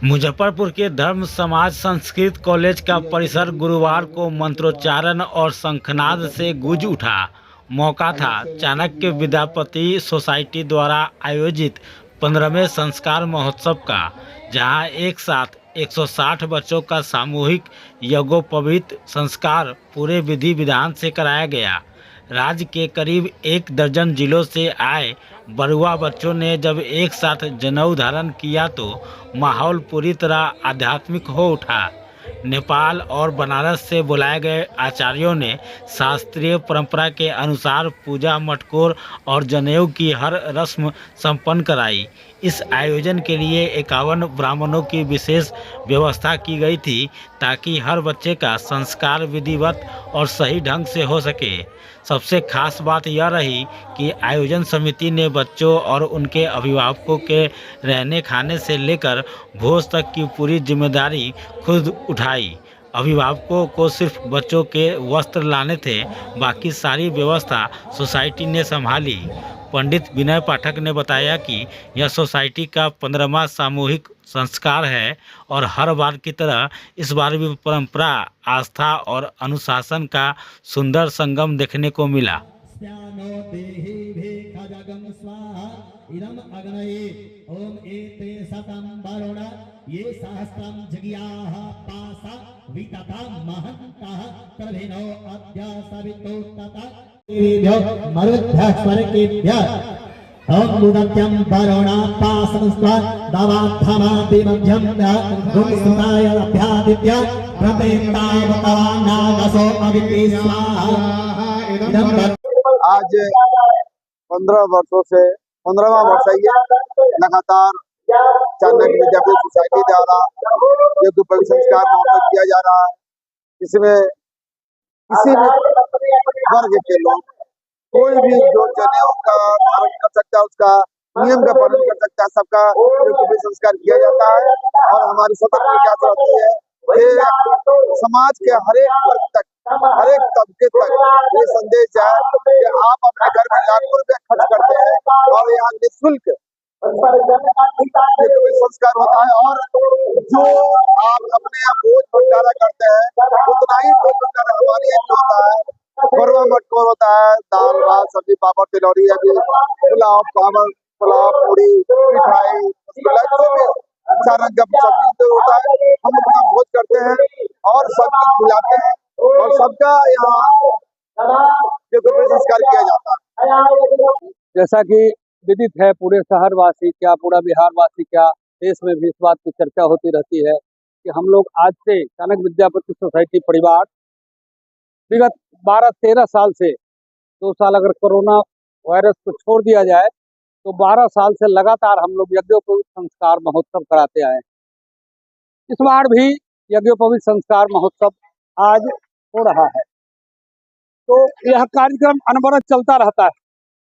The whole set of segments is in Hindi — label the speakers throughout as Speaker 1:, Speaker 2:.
Speaker 1: मुजफ्फरपुर के धर्म समाज संस्कृत कॉलेज का परिसर गुरुवार को मंत्रोच्चारण और शंखनाद से गूंज उठा। मौका था चाणक्य विद्यापति सोसाइटी द्वारा आयोजित 15वें संस्कार महोत्सव का, जहां एक साथ 160 बच्चों का सामूहिक यज्ञोपवीत संस्कार पूरे विधि विधान से कराया गया। राज्य के करीब 1 दर्जन जिलों से आए बरुआ बच्चों ने जब एक साथ जनेऊ धारण किया तो माहौल पूरी तरह आध्यात्मिक हो उठा। नेपाल और बनारस से बुलाए गए आचार्यों ने शास्त्रीय परंपरा के अनुसार पूजा, मटकोर और जनेऊ की हर रस्म संपन्न कराई। इस आयोजन के लिए 51 ब्राह्मणों की विशेष व्यवस्था की गई थी ताकि हर बच्चे का संस्कार विधिवत और सही ढंग से हो सके। सबसे खास बात यह रही कि आयोजन समिति ने बच्चों और उनके अभिभावकों के रहने खाने से लेकर भोज तक की पूरी जिम्मेदारी खुद उठाई। अभिभावकों को सिर्फ बच्चों के वस्त्र लाने थे, बाकी सारी व्यवस्था सोसाइटी ने संभाली। पंडित विनय पाठक ने बताया कि यह सोसाइटी का 15वां सामूहिक संस्कार है और हर बार की तरह इस बार भी परंपरा, आस्था और अनुशासन का सुंदर संगम देखने को मिला। ये सहस्त्रम जगियाः पासा वितता महन्तः प्रभिनो अद्य सवितोत्तता मरुद्भ्यः स्वर्गेभ्यः ओम मुदत्यं वरुणा पासंस्त्वा दवात्थमादिमध्यं गुणसुताय अभ्यादित्य प्रपेतावतानागसो अविति स्वाहा।
Speaker 2: आज 15 वर्षों से 15वां वर्ष है लगातार चाणक्य विद्यापति सोसाइटी द्वारा यज्ञोपवीत संस्कार महोत्सव किया जा रहा है। इसमें किसी भी वर्ग के लोग कोई भी जो जनेऊ का धारण कर सकता है, उसका नियम का पालन कर सकता है, सबका यज्ञोपवीत संस्कार किया जाता है। और हमारी सतत प्रयास रहती है कि समाज के हरेक वर्ग तक, हरेक तबके तक ये संदेश जाए कि आप अपने घर में लाखों रुपए खर्च करते हैं और यहाँ निःशुल्क संस्कार होता है, और जो आप अपने यहाँ भोज भंडारा करते हैं उतना ही भोज भंडारा हमारे यहाँ होता है। बरुआ मटकोर होता है, दाल भात सब्जी पापड़ तिलौरी, अभी पुलाव, चावल, पुलाव, पूरी, मिठाई, जो भी अच्छा रंग का सब्जी जो होता है हम अपना भोज करते हैं और सबको खिलाते हैं और सबका यहाँ यज्ञोपवीत संस्कार किया जाता है।
Speaker 3: जैसा कि विदित है, पूरे शहरवासी क्या, पूरा बिहारवासी क्या, देश में भी इस बात की चर्चा होती रहती है कि हम लोग आज से चाणक्य विद्यापति सोसाइटी परिवार विगत 12-13 साल से, 2 साल अगर कोरोना वायरस को छोड़ दिया जाए तो 12 साल से लगातार हम लोग यज्ञोपवीत संस्कार महोत्सव कराते आए। इस बार भी यज्ञोपवीत संस्कार महोत्सव आज हो रहा है, तो यह कार्यक्रम अनवरत चलता रहता है।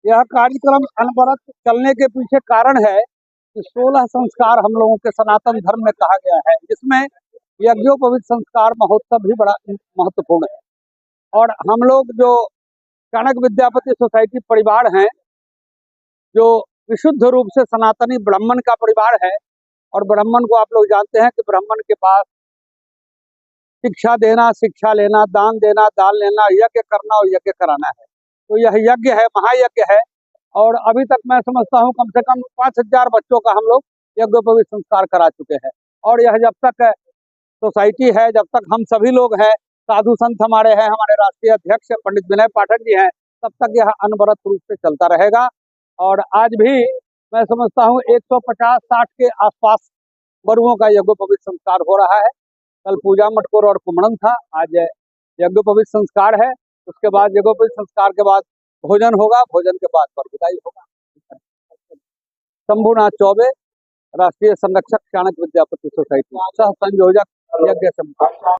Speaker 3: यह कार्यक्रम अनवरत चलने के पीछे कारण है कि 16 संस्कार हम लोगों के सनातन धर्म में कहा गया है, जिसमें यज्ञोपवीत संस्कार महोत्सव भी बड़ा महत्वपूर्ण है। और हम लोग जो चाणक्य विद्यापति सोसाइटी परिवार हैं, जो विशुद्ध रूप से सनातनी ब्राह्मण का परिवार है, और ब्राह्मण को आप लोग जानते हैं कि ब्राह्मण के पास शिक्षा देना, शिक्षा लेना, दान देना, दान लेना, यज्ञ करना और यज्ञ कराना है। तो यह यज्ञ है, महायज्ञ है। और अभी तक मैं समझता हूँ कम से कम 5000 बच्चों का हम लोग यज्ञोपवीत संस्कार करा चुके हैं। और यह जब तक सोसाइटी है, जब तक हम सभी लोग हैं, साधु संत हमारे हैं, हमारे राष्ट्रीय अध्यक्ष पंडित विनय पाठक जी हैं, तब तक यह अनवरत रूप से चलता रहेगा। और आज भी मैं समझता हूँ 150-60 के आसपास बरुओं का यज्ञोपवीत संस्कार हो रहा है। कल पूजा, मटकोर और कुमड़न था, आज यज्ञोपवीत संस्कार है। उसके बाद यज्ञोपवीत संस्कार के बाद भोजन होगा, भोजन के बाद पर विदाई होगा। शंभुनाथ चौबे, राष्ट्रीय संरक्षक, चाणक्य विद्यापति सोसाइटी, सह संयोजक यज्ञ संस्कार।